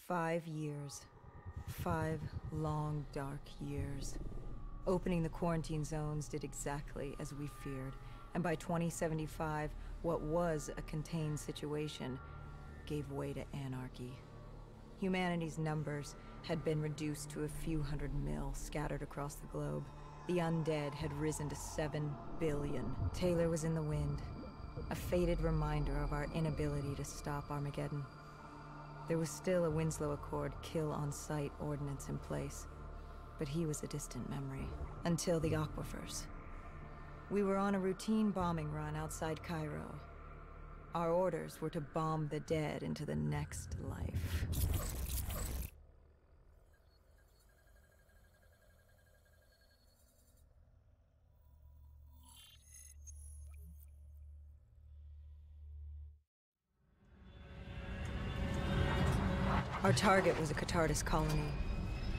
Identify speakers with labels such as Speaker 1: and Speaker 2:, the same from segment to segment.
Speaker 1: 5 years. 5 long, dark years. Opening the quarantine zones did exactly as we feared, and by 2075, what was a contained situation gave way to anarchy. Humanity's numbers had been reduced to a few hundred mil scattered across the globe. The undead had risen to 7 billion. Taylor was in the wind, a faded reminder of our inability to stop Armageddon. There was still a Winslow Accord kill-on-sight ordinance in place, but he was a distant memory. Until the aquifers. We were on a routine bombing run outside Cairo. Our orders were to bomb the dead into the next life. Our target was a Cathartis colony.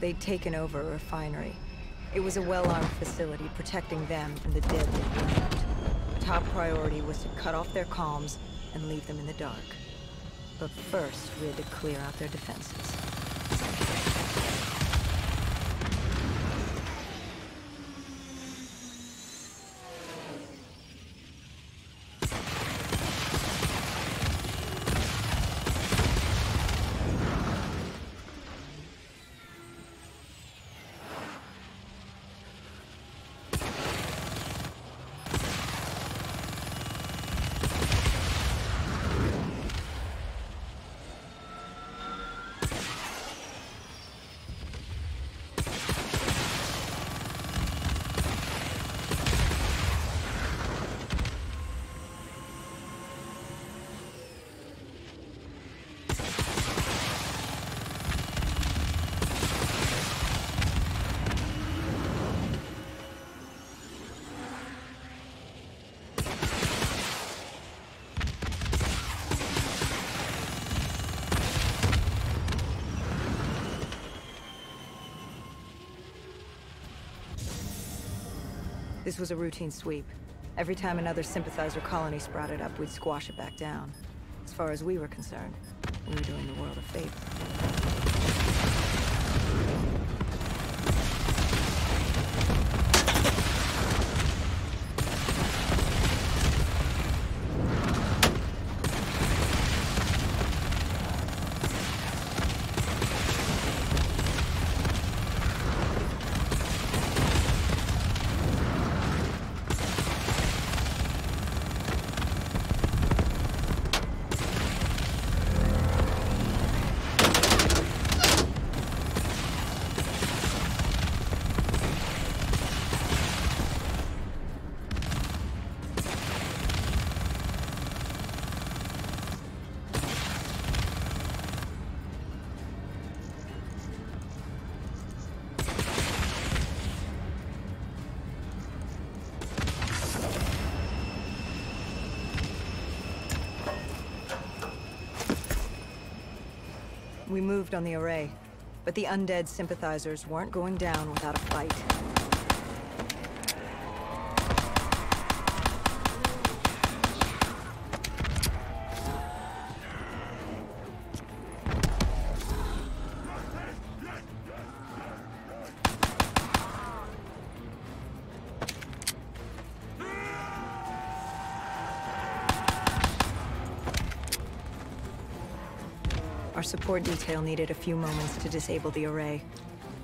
Speaker 1: They'd taken over a refinery. It was a well-armed facility protecting them from the deadly wind. Top priority was to cut off their comms and leave them in the dark. But first, we had to clear out their defenses. This was a routine sweep. Every time another sympathizer colony sprouted up, we'd squash it back down. As far as we were concerned, we were doing the world a favor. We moved on the array, but the undead sympathizers weren't going down without a fight. Our support detail needed a few moments to disable the array.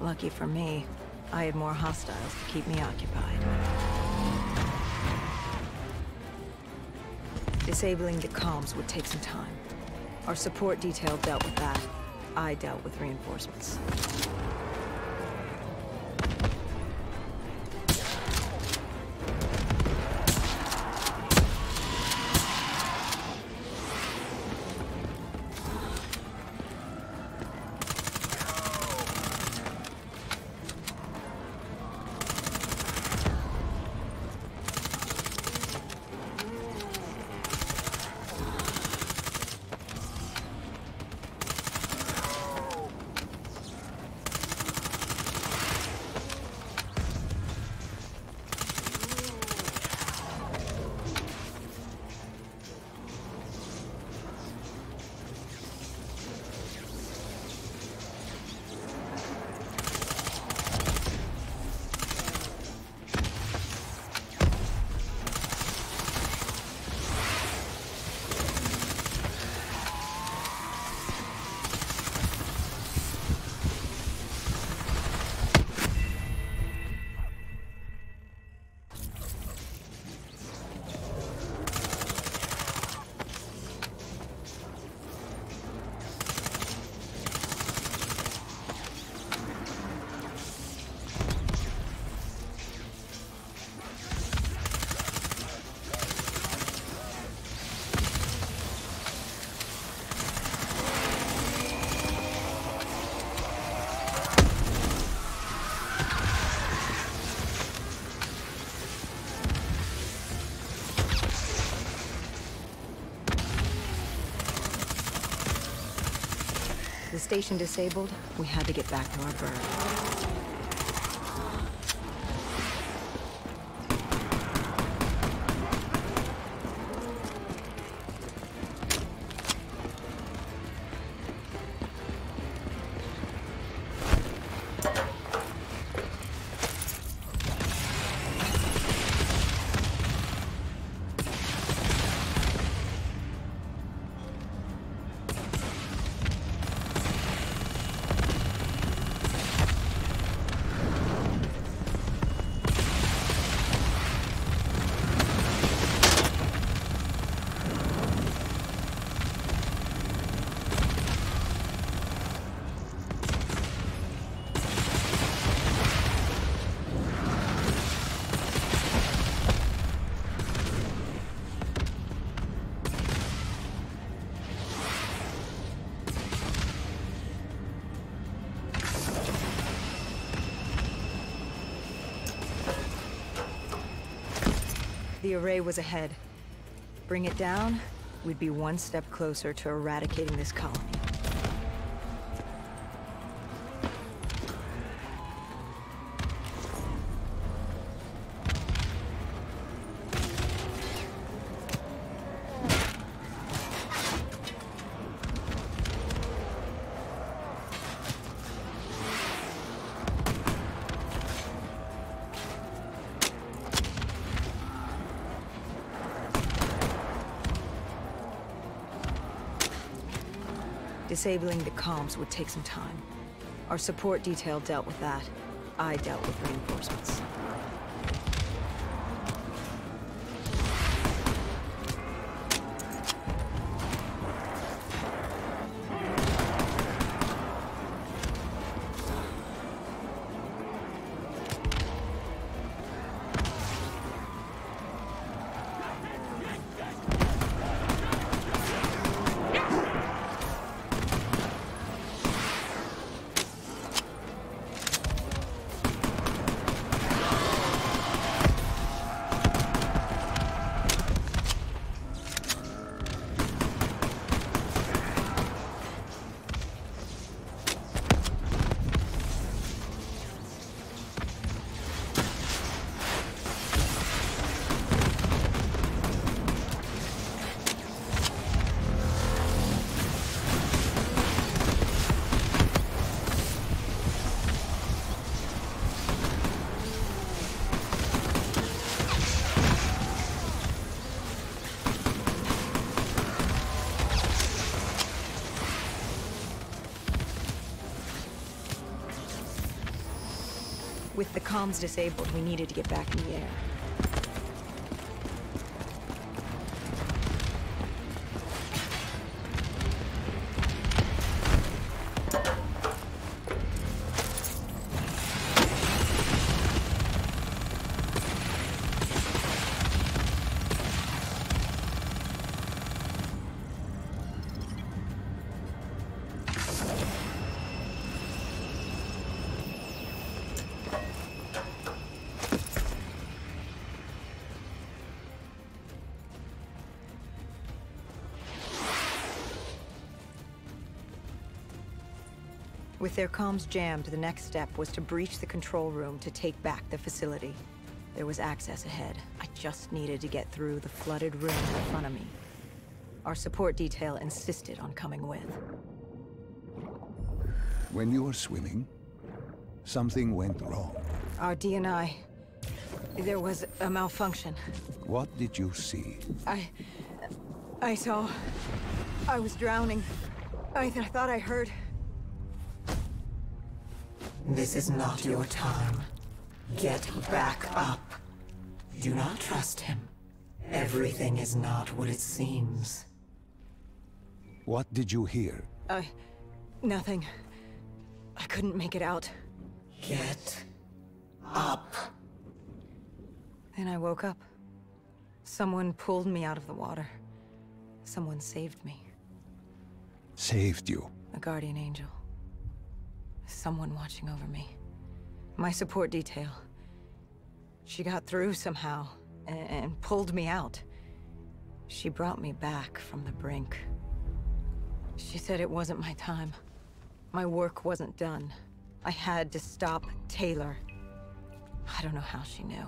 Speaker 1: Lucky for me, I had more hostiles to keep me occupied. Disabling the comms would take some time. Our support detail dealt with that. I dealt with reinforcements. the station disabled, we had to get back to our bird. The array was ahead. Bring it down, we'd be one step closer to eradicating this colony. Disabling the comms would take some time. Our support detail dealt with that. I dealt with reinforcements. With the comms disabled, we needed to get back in the air. With their comms jammed, the next step was to breach the control room to take back the facility. There was access ahead. I just needed to get through the flooded room in front of me. Our support detail insisted on coming with.
Speaker 2: When you were swimming, something went wrong.
Speaker 1: Our D&I... there was a malfunction.
Speaker 2: What did you see?
Speaker 1: I saw... I was drowning. I thought I heard...
Speaker 3: This is not your time. Get back up. Do not trust him. Everything is not what it seems.
Speaker 2: What did you hear?
Speaker 1: Nothing. I couldn't make it out.
Speaker 3: Get up.
Speaker 1: Then I woke up. Someone pulled me out of the water. Someone saved me.
Speaker 2: Saved you?
Speaker 1: A guardian angel. Someone watching over me. My support detail. She got through somehow, and pulled me out. She brought me back from the brink. She said it wasn't my time. My work wasn't done. I had to stop Taylor. I don't know how she knew.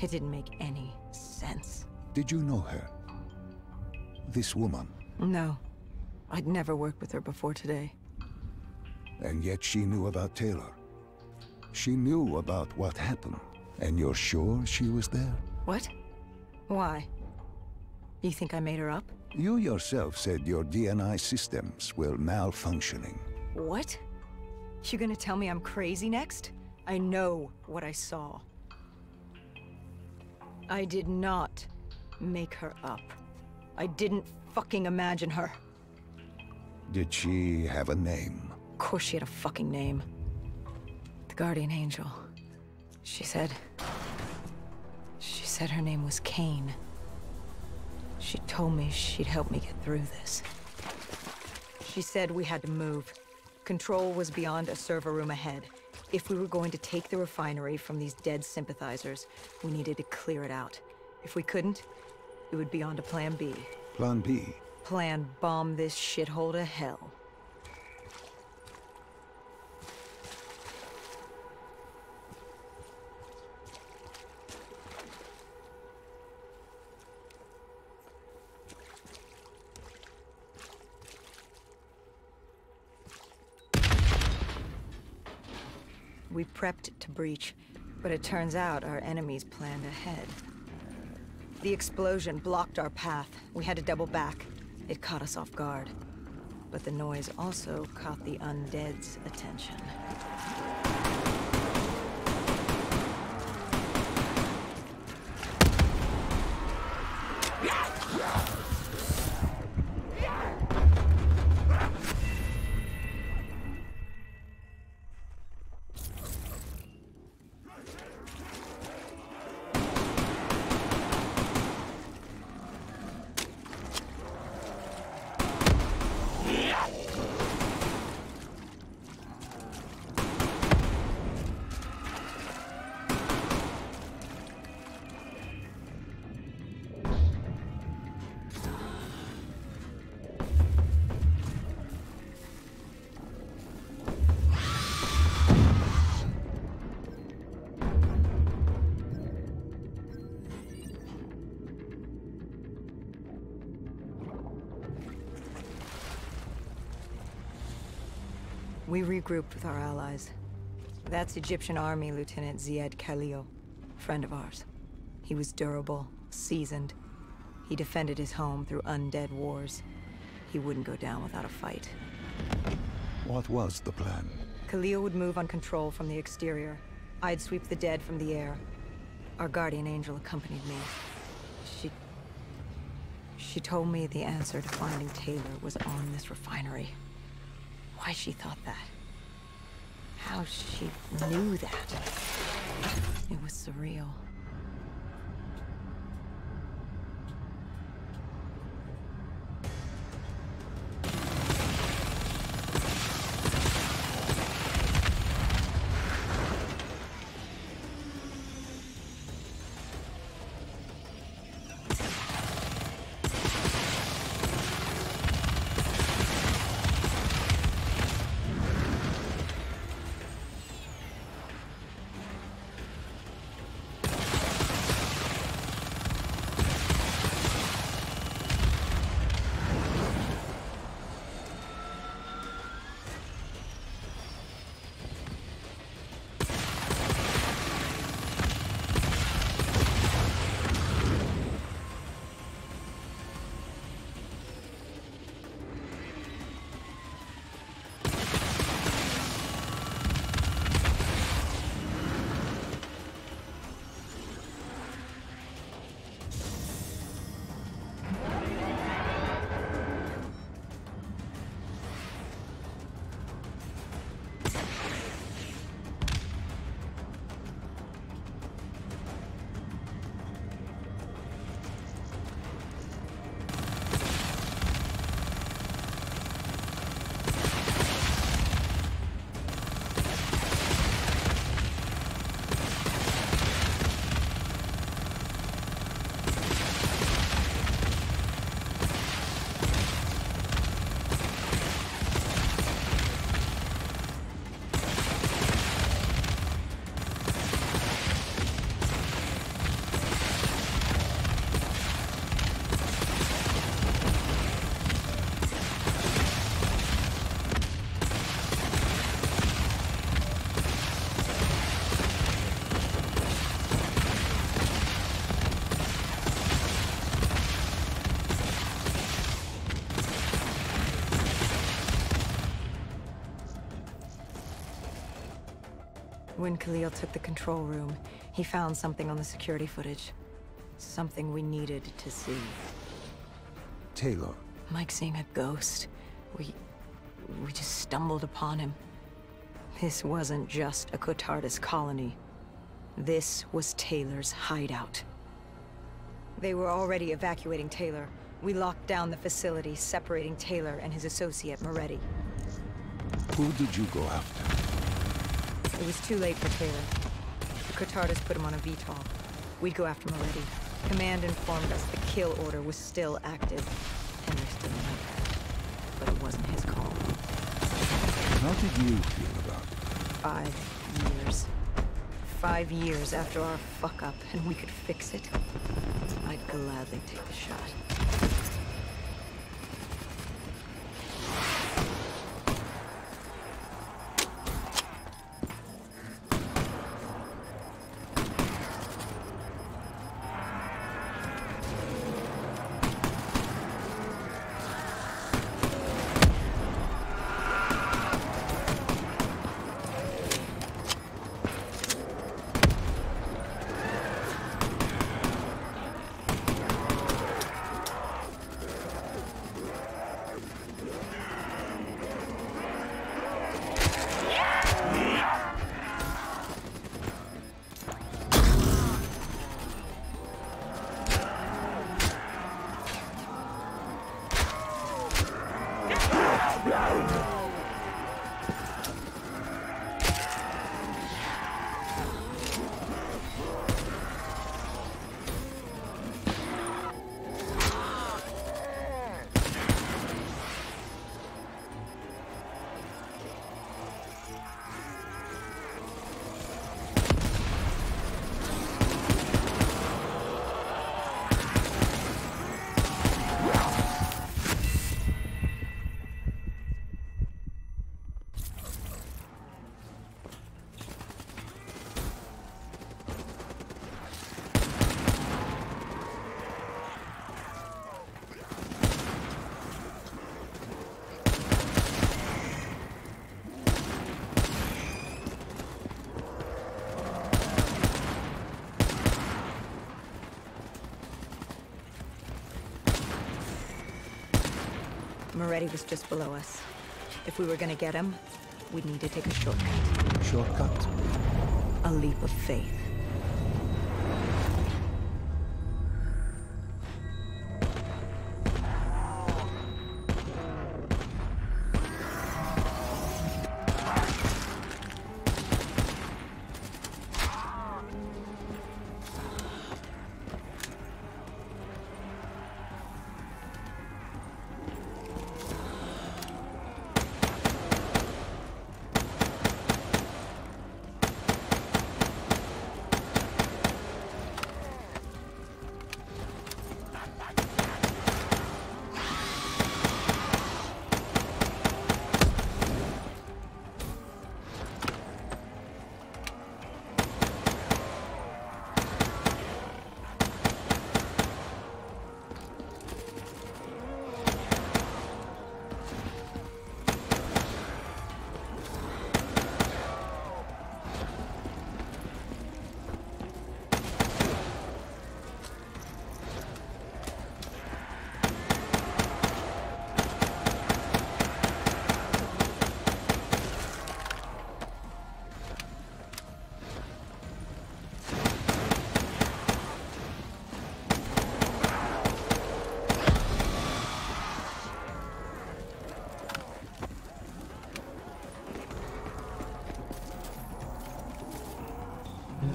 Speaker 1: It didn't make any sense.
Speaker 2: Did you know her? This woman?
Speaker 1: No. I'd never worked with her before today.
Speaker 2: And yet she knew about Taylor. She knew about what happened. And you're sure she was there?
Speaker 1: What? Why? You think I made her up?
Speaker 2: You yourself said your DNI systems were malfunctioning.
Speaker 1: What? You gonna tell me I'm crazy next? I know what I saw. I did not make her up. I didn't fucking imagine her.
Speaker 2: Did she have a name?
Speaker 1: Of course she had a fucking name. The Guardian Angel. She said her name was Kane. She told me she'd help me get through this. She said we had to move. Control was beyond a server room ahead. If we were going to take the refinery from these dead sympathizers, we needed to clear it out. If we couldn't, it would be on to Plan B.
Speaker 2: Plan B?
Speaker 1: Plan bomb this shithole to hell. We prepped to breach, but it turns out our enemies planned ahead. The explosion blocked our path. We had to double back. It caught us off guard. But the noise also caught the undead's attention. We regrouped with our allies. That's Egyptian Army Lieutenant Ziad Khalil, friend of ours. He was durable, seasoned. He defended his home through undead wars. He wouldn't go down without a fight.
Speaker 2: What was the plan?
Speaker 1: Khalil would move on Control from the exterior. I'd sweep the dead from the air. Our Guardian Angel accompanied me. She told me the answer to finding Taylor was on this refinery. Why she thought that. How she knew that. It was surreal. When Khalil took the control room, he found something on the security footage. Something we needed to see.
Speaker 2: Taylor.
Speaker 1: Mike seeing a ghost. We just stumbled upon him. This wasn't just a Cotardis colony. This was Taylor's hideout. They were already evacuating Taylor. We locked down the facility, separating Taylor and his associate, Moretti.
Speaker 2: Who did you go after?
Speaker 1: It was too late for Taylor. The Cotardis put him on a VTOL. We'd go after Moretti. Command informed us the kill order was still active. Hendricks didn't like that. But it wasn't his call.
Speaker 2: How did you feel about it?
Speaker 1: 5 years. 5 years after our fuck-up, and we could fix it. I'd gladly take the shot. Moretti was just below us. If we were gonna get him, we'd need to take a shortcut.
Speaker 2: Shortcut?
Speaker 1: A leap of faith.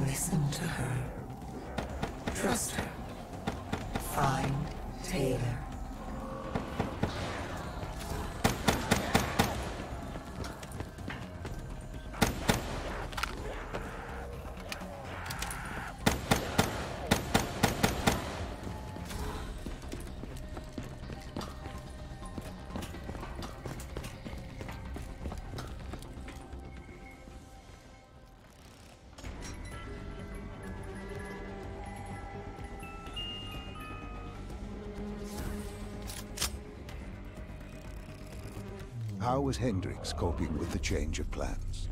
Speaker 3: Listen to her. Trust her. Find Taylor.
Speaker 2: How was Hendricks coping with the change of plans?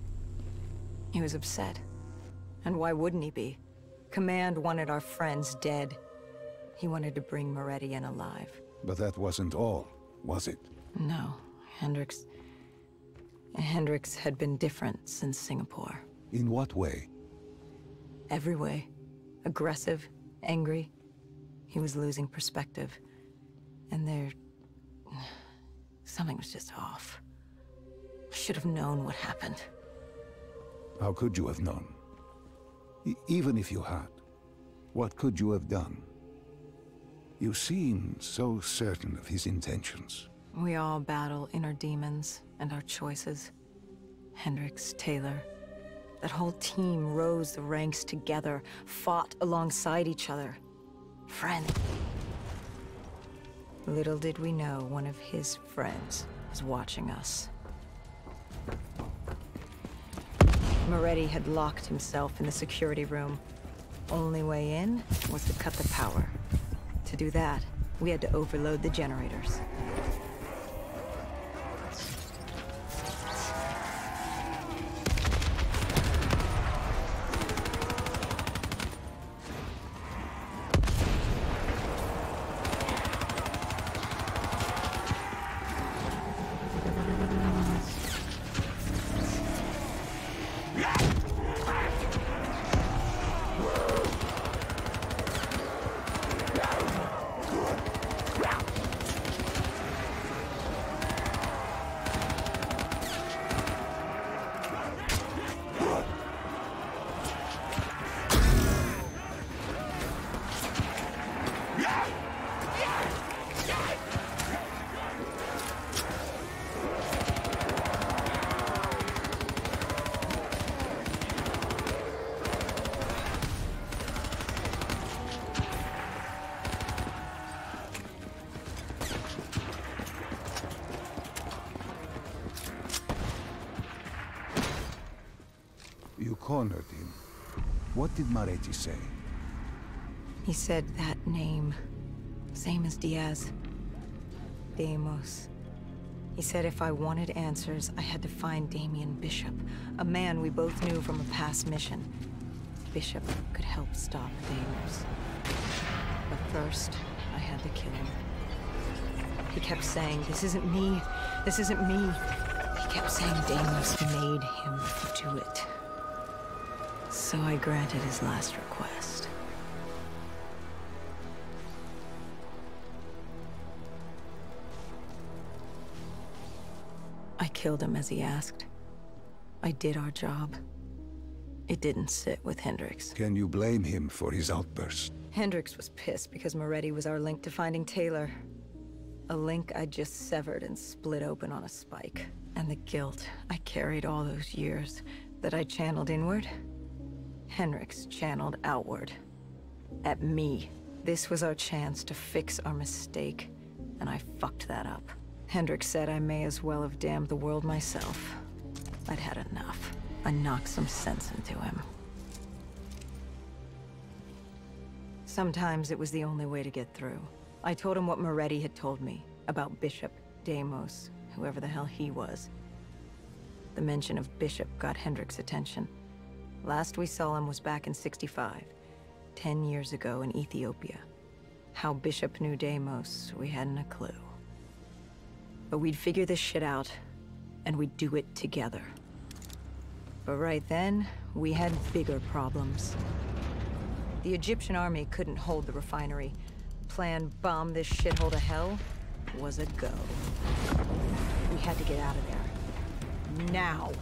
Speaker 1: He was upset. And why wouldn't he be? Command wanted our friends dead. He wanted to bring Moretti in alive.
Speaker 2: But that wasn't all, was it?
Speaker 1: No, Hendricks had been different since Singapore.
Speaker 2: In what way?
Speaker 1: Every way. Aggressive, angry. He was losing perspective. And something was just off. I should have known what happened.
Speaker 2: How could you have known? Even if you had, what could you have done? You seem so certain of his intentions.
Speaker 1: We all battle inner demons and our choices. Hendricks, Taylor. That whole team rose the ranks together, fought alongside each other. Friend. Little did we know one of his friends was watching us. Moretti had locked himself in the security room. Only way in was to cut the power. To do that, we had to overload the generators.
Speaker 2: You cornered him. What did Moretti say?
Speaker 1: He said that name. Same as Diaz. Deimos. He said if I wanted answers, I had to find Damien Bishop, a man we both knew from a past mission. Bishop could help stop Deimos. But first, I had to kill him. He kept saying, "This isn't me. This isn't me." He kept saying Deimos made him do it. So I granted his last request. I killed him as he asked. I did our job. It didn't sit with Hendricks.
Speaker 2: Can you blame him for his outburst?
Speaker 1: Hendricks was pissed because Moretti was our link to finding Taylor. A link I just severed and split open on a spike. And the guilt I carried all those years that I channeled inward, Hendricks channeled outward. At me. This was our chance to fix our mistake, and I fucked that up. Hendricks said I may as well have damned the world myself. I'd had enough. I knocked some sense into him. Sometimes it was the only way to get through. I told him what Moretti had told me about Bishop, Deimos, whoever the hell he was. The mention of Bishop got Hendricks' attention. Last we saw him was back in '65, 10 years ago in Ethiopia. How Bishop knew Deimos, we hadn't a clue. But we'd figure this shit out, and we'd do it together. But right then, we had bigger problems. The Egyptian army couldn't hold the refinery. Plan bomb this shithole to hell was a go. We had to get out of there. Now!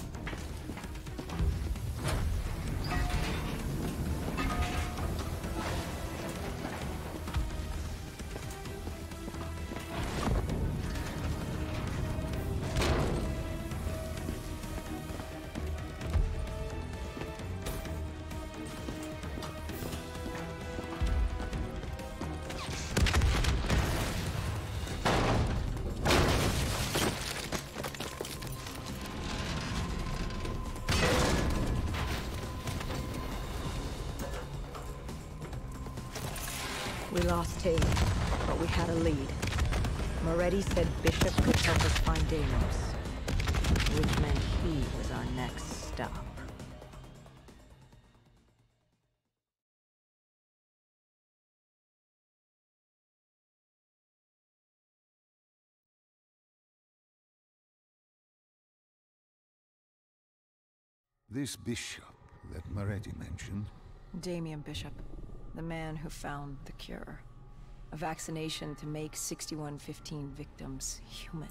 Speaker 1: We lost Taylor, but we had a lead. Moretti said Bishop could help us find Deimos, which meant he was our next stop.
Speaker 2: This bishop that Moretti mentioned,
Speaker 1: Damien Bishop, the man who found the cure. A vaccination to make 6115 victims human.